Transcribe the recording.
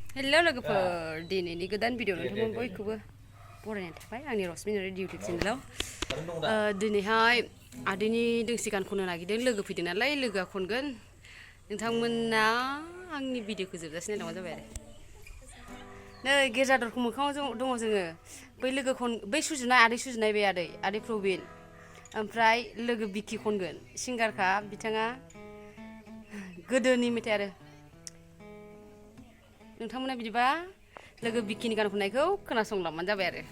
hello लोगोफोर दिनैनि गोदान भिडिअ नोंथांमोन बयखौबो बरायनाय थाबाय आंनि रसमिन इउटिउब चेनेलाव दिनैहाय आदैनि दोंसे गान खननो नागिरदों लोगो फैदों नालाय लोगोआ खनगोन नोंथांमोना आंनि भिडिअखौ जोबजासिम नायलांबानो जाबाय आरो नै गिर्जा दरखं मोखाङाव दङ जोङो बै लोगो बै सुजुनाय आदै सुजुनाय बे आदै प्रबिन ओमफ्राय लोगो बिकि खनगोन सिंगारखा बिथाङा गोदोनि मेथाइ आरो नोंथांमोना बिदिबा लोगो बिकिनि गान खननायखौ खोनासंलांबानो जाबाय आरो